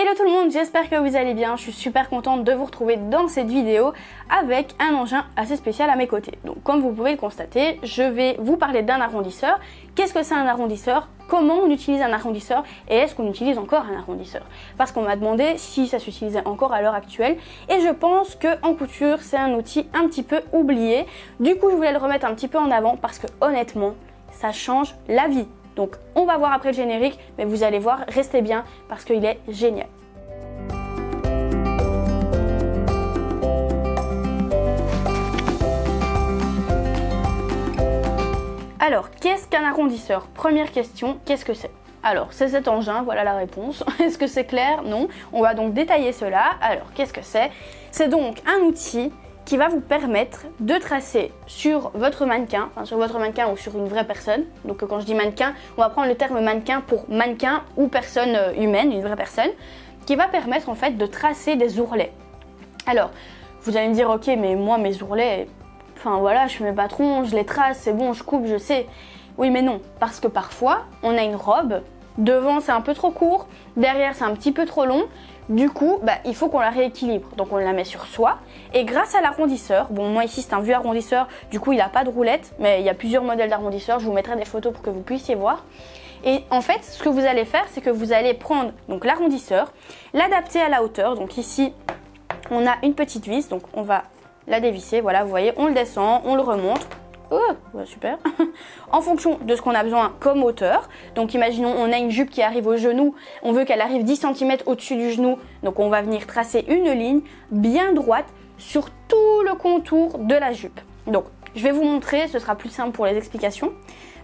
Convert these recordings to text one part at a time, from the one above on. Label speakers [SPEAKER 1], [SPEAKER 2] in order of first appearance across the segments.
[SPEAKER 1] Hello tout le monde, j'espère que vous allez bien. Je suis super contente de vous retrouver dans cette vidéo avec un engin assez spécial à mes côtés. Donc comme vous pouvez le constater, je vais vous parler d'un arrondisseur. Qu'est-ce que c'est un arrondisseur? Comment on utilise un arrondisseur? Et est-ce qu'on utilise encore un arrondisseur? Parce qu'on m'a demandé si ça s'utilisait encore à l'heure actuelle. Et je pense qu'en couture, c'est un outil un petit peu oublié. Du coup, je voulais le remettre un petit peu en avant parce que honnêtement, ça change la vie. Donc on va voir après le générique, mais vous allez voir, restez bien parce qu'il est génial. Alors, qu'est-ce qu'un arrondisseur? Première question, qu'est-ce que c'est? Alors, c'est cet engin, voilà la réponse. Est-ce que c'est clair? Non. On va donc détailler cela. Alors, qu'est-ce que c'est? C'est donc un outil qui va vous permettre de tracer sur votre mannequin, enfin sur votre mannequin ou sur une vraie personne. Donc quand je dis mannequin, on va prendre le terme mannequin pour mannequin ou personne humaine, une vraie personne, qui va permettre en fait de tracer des ourlets. Alors, vous allez me dire, ok, mais moi mes ourlets, enfin voilà, je suis mes patrons, je les trace, c'est bon, je coupe, je sais. Oui mais non, parce que parfois, on a une robe, devant c'est un peu trop court, derrière c'est un petit peu trop long. Du coup, il faut qu'on la rééquilibre. Donc on la met sur soi. Et grâce à l'arrondisseur, bon moi ici c'est un vieux arrondisseur, du coup il n'a pas de roulette, mais il y a plusieurs modèles d'arrondisseurs, je vous mettrai des photos pour que vous puissiez voir. Et en fait, ce que vous allez faire, c'est que vous allez prendre donc l'arrondisseur, l'adapter à la hauteur. Donc ici, on a une petite vis, donc on va la dévisser, voilà, vous voyez, on le descend, on le remonte. Oh, super. En fonction de ce qu'on a besoin comme hauteur. Donc imaginons on a une jupe qui arrive au genou, on veut qu'elle arrive 10 cm au-dessus du genou. Donc on va venir tracer une ligne bien droite sur tout le contour de la jupe. Donc je vais vous montrer, ce sera plus simple pour les explications.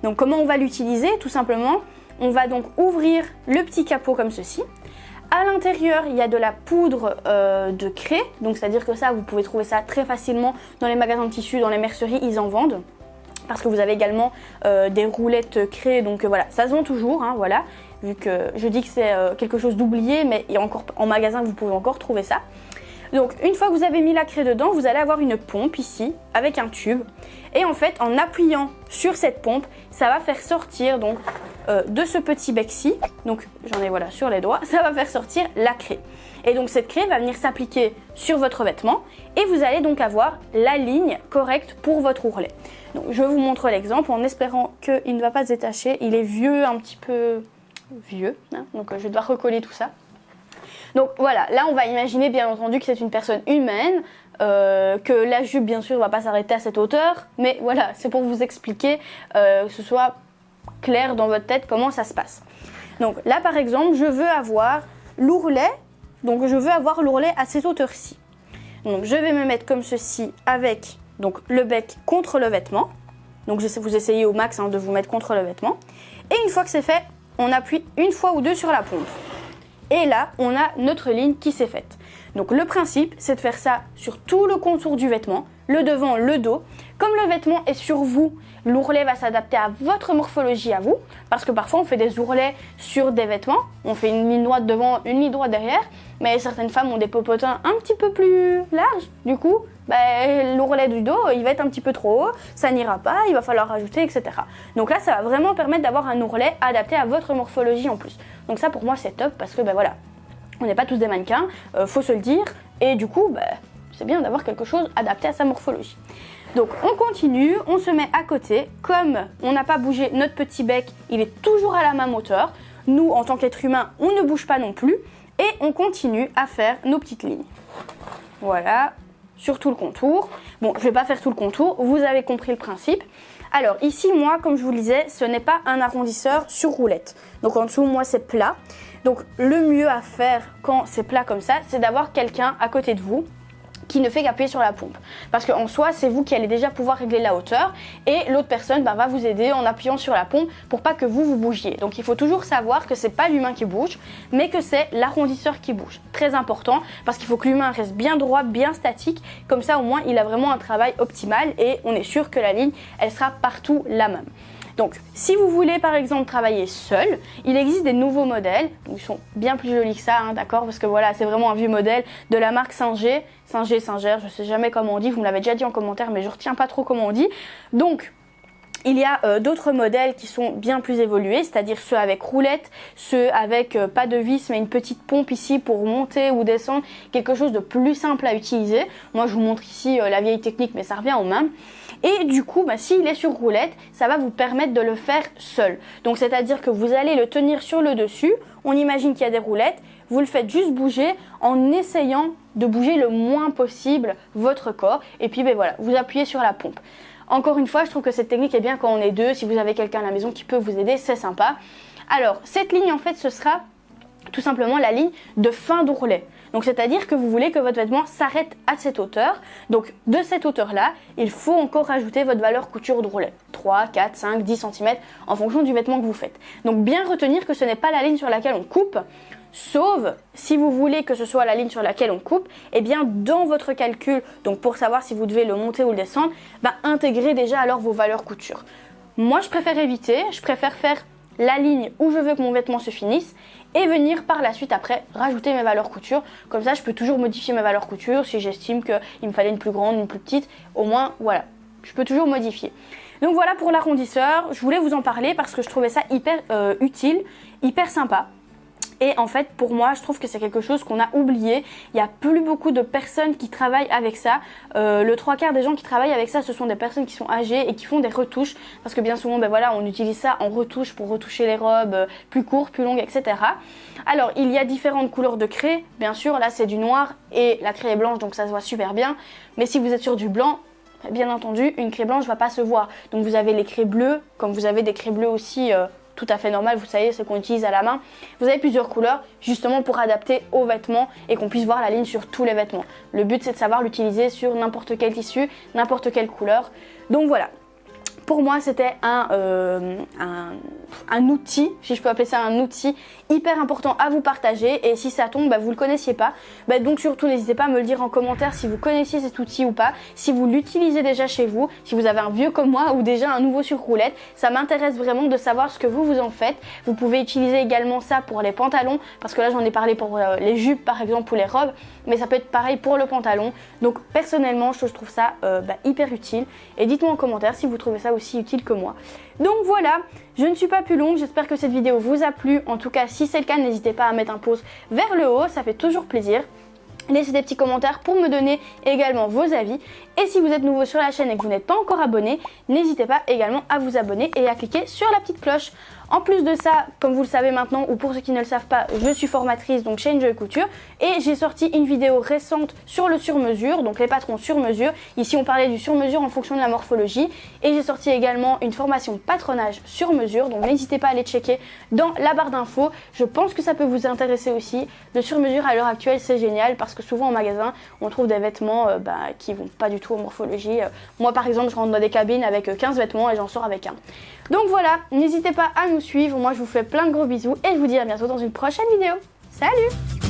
[SPEAKER 1] Donc comment on va l'utiliser? Tout simplement, on va donc ouvrir le petit capot comme ceci. À l'intérieur, il y a de la poudre de craie, donc c'est-à-dire que ça, vous pouvez trouver ça très facilement dans les magasins de tissus, dans les merceries, ils en vendent. Parce que vous avez également des roulettes craie, donc voilà, ça se vend toujours, hein, voilà. Vu que je dis que c'est quelque chose d'oublié, mais il y a encore en magasin, vous pouvez encore trouver ça. Donc une fois que vous avez mis la craie dedans, vous allez avoir une pompe ici, avec un tube. Et en fait, en appuyant sur cette pompe, ça va faire sortir donc de ce petit bec-ci, donc j'en ai voilà sur les doigts, ça va faire sortir la craie. Et donc cette craie va venir s'appliquer sur votre vêtement et vous allez donc avoir la ligne correcte pour votre ourlet. Donc je vous montre l'exemple en espérant qu'il ne va pas se détacher. Il est vieux, un petit peu vieux, hein, donc je dois recoller tout ça. Donc voilà, là on va imaginer bien entendu que c'est une personne humaine, que la jupe bien sûr ne va pas s'arrêter à cette hauteur, mais voilà, c'est pour vous expliquer que ce soit clair dans votre tête comment ça se passe. Donc là par exemple, je veux avoir l'ourlet, donc je veux avoir l'ourlet à cette hauteur-ci. Donc je vais me mettre comme ceci avec donc, le bec contre le vêtement. Donc vous essayez au max de vous mettre contre le vêtement. Et une fois que c'est fait, on appuie une fois ou deux sur la pompe. Et là, on a notre ligne qui s'est faite. Donc le principe, c'est de faire ça sur tout le contour du vêtement, le devant, le dos. Comme le vêtement est sur vous, l'ourlet va s'adapter à votre morphologie à vous. Parce que parfois, on fait des ourlets sur des vêtements. On fait une ligne droite devant, une ligne droite derrière. Mais certaines femmes ont des popotins un petit peu plus larges. Du coup, l'ourlet du dos, il va être un petit peu trop haut. Ça n'ira pas, il va falloir rajouter, etc. Donc là, ça va vraiment permettre d'avoir un ourlet adapté à votre morphologie en plus. Donc ça, pour moi, c'est top parce que, voilà, on n'est pas tous des mannequins, faut se le dire. Et du coup, c'est bien d'avoir quelque chose adapté à sa morphologie. Donc on continue, on se met à côté. Comme on n'a pas bougé notre petit bec, il est toujours à la même hauteur. Nous, en tant qu'être humain, on ne bouge pas non plus. Et on continue à faire nos petites lignes. Voilà, sur tout le contour. Bon, je ne vais pas faire tout le contour, vous avez compris le principe. Alors ici, moi, comme je vous le disais, ce n'est pas un arrondisseur sur roulette. Donc en dessous, moi, c'est plat. Donc le mieux à faire quand c'est plat comme ça, c'est d'avoir quelqu'un à côté de vous qui ne fait qu'appuyer sur la pompe. Parce qu'en soi, c'est vous qui allez déjà pouvoir régler la hauteur et l'autre personne va vous aider en appuyant sur la pompe pour pas que vous bougiez. Donc il faut toujours savoir que c'est pas l'humain qui bouge, mais que c'est l'arrondisseur qui bouge. Très important, parce qu'il faut que l'humain reste bien droit, bien statique, comme ça au moins il a vraiment un travail optimal et on est sûr que la ligne, elle sera partout la même. Donc, si vous voulez par exemple travailler seul, il existe des nouveaux modèles. Ils sont bien plus jolis que ça, hein, d'accord? Parce que voilà, c'est vraiment un vieux modèle de la marque Singer, je sais jamais comment on dit, vous me l'avez déjà dit en commentaire, mais je retiens pas trop comment on dit. Donc, Il y a d'autres modèles qui sont bien plus évolués, c'est-à-dire ceux avec roulette, ceux avec pas de vis mais une petite pompe ici pour monter ou descendre, quelque chose de plus simple à utiliser. Moi je vous montre ici la vieille technique mais ça revient au même. Et du coup, s'il est sur roulette, ça va vous permettre de le faire seul. Donc c'est-à-dire que vous allez le tenir sur le dessus, on imagine qu'il y a des roulettes, vous le faites juste bouger en essayant de bouger le moins possible votre corps. Et puis voilà, vous appuyez sur la pompe. Encore une fois, je trouve que cette technique est bien quand on est deux. Si vous avez quelqu'un à la maison qui peut vous aider, c'est sympa. Alors, cette ligne, en fait, ce sera tout simplement la ligne de fin de roulet. Donc, c'est-à-dire que vous voulez que votre vêtement s'arrête à cette hauteur. Donc, de cette hauteur-là, il faut encore rajouter votre valeur couture de roulet. 3, 4, 5, 10 cm en fonction du vêtement que vous faites. Donc, bien retenir que ce n'est pas la ligne sur laquelle on coupe. Sauf si vous voulez que ce soit la ligne sur laquelle on coupe, et bien dans votre calcul, donc pour savoir si vous devez le monter ou le descendre, intégrez déjà alors vos valeurs couture. Moi je préfère éviter, je préfère faire la ligne où je veux que mon vêtement se finisse et venir par la suite après rajouter mes valeurs couture. Comme ça je peux toujours modifier mes valeurs couture si j'estime qu'il me fallait une plus grande, une plus petite, au moins voilà, je peux toujours modifier. Donc voilà pour l'arrondisseur, je voulais vous en parler parce que je trouvais ça hyper utile, hyper sympa. Et en fait, pour moi, je trouve que c'est quelque chose qu'on a oublié. Il n'y a plus beaucoup de personnes qui travaillent avec ça. Le 3/4 des gens qui travaillent avec ça, ce sont des personnes qui sont âgées et qui font des retouches. Parce que bien souvent, on utilise ça en retouche pour retoucher les robes plus courtes, plus longues, etc. Alors, il y a différentes couleurs de craie. Bien sûr, là, c'est du noir et la craie est blanche, donc ça se voit super bien. Mais si vous êtes sur du blanc, bien entendu, une craie blanche ne va pas se voir. Donc, vous avez les craies bleues, comme vous avez des craies bleues aussi tout à fait normal, vous savez, ce qu'on utilise à la main. Vous avez plusieurs couleurs justement pour adapter aux vêtements et qu'on puisse voir la ligne sur tous les vêtements. Le but c'est de savoir l'utiliser sur n'importe quel tissu, n'importe quelle couleur. Donc voilà. Pour moi, c'était un outil, si je peux appeler ça un outil, hyper important à vous partager. Et si ça tombe, vous ne le connaissiez pas. Donc surtout, n'hésitez pas à me le dire en commentaire si vous connaissiez cet outil ou pas. Si vous l'utilisez déjà chez vous, si vous avez un vieux comme moi ou déjà un nouveau sur roulette. Ça m'intéresse vraiment de savoir ce que vous en faites. Vous pouvez utiliser également ça pour les pantalons. Parce que là, j'en ai parlé pour les jupes par exemple ou les robes. Mais ça peut être pareil pour le pantalon. Donc personnellement, je trouve ça hyper utile. Et dites-moi en commentaire si vous trouvez ça aussi utile que moi. Donc voilà, je ne suis pas plus longue, j'espère que cette vidéo vous a plu. En tout cas, si c'est le cas, n'hésitez pas à mettre un pouce vers le haut, ça fait toujours plaisir. Laissez des petits commentaires pour me donner également vos avis. Et si vous êtes nouveau sur la chaîne et que vous n'êtes pas encore abonné, n'hésitez pas également à vous abonner et à cliquer sur la petite cloche. En plus de ça, comme vous le savez maintenant, ou pour ceux qui ne le savent pas, je suis formatrice donc chez Enjoy Couture et j'ai sorti une vidéo récente sur le sur-mesure, donc les patrons sur-mesure. Ici on parlait du sur-mesure en fonction de la morphologie et j'ai sorti également une formation patronage sur-mesure, donc n'hésitez pas à aller checker dans la barre d'infos. Je pense que ça peut vous intéresser aussi. Le sur-mesure à l'heure actuelle c'est génial parce que souvent en magasin on trouve des vêtements qui vont pas du tout aux morphologies. Moi par exemple je rentre dans des cabines avec 15 vêtements et j'en sors avec un. Donc voilà, n'hésitez pas à nous suivre, moi je vous fais plein de gros bisous et je vous dis à bientôt dans une prochaine vidéo. Salut!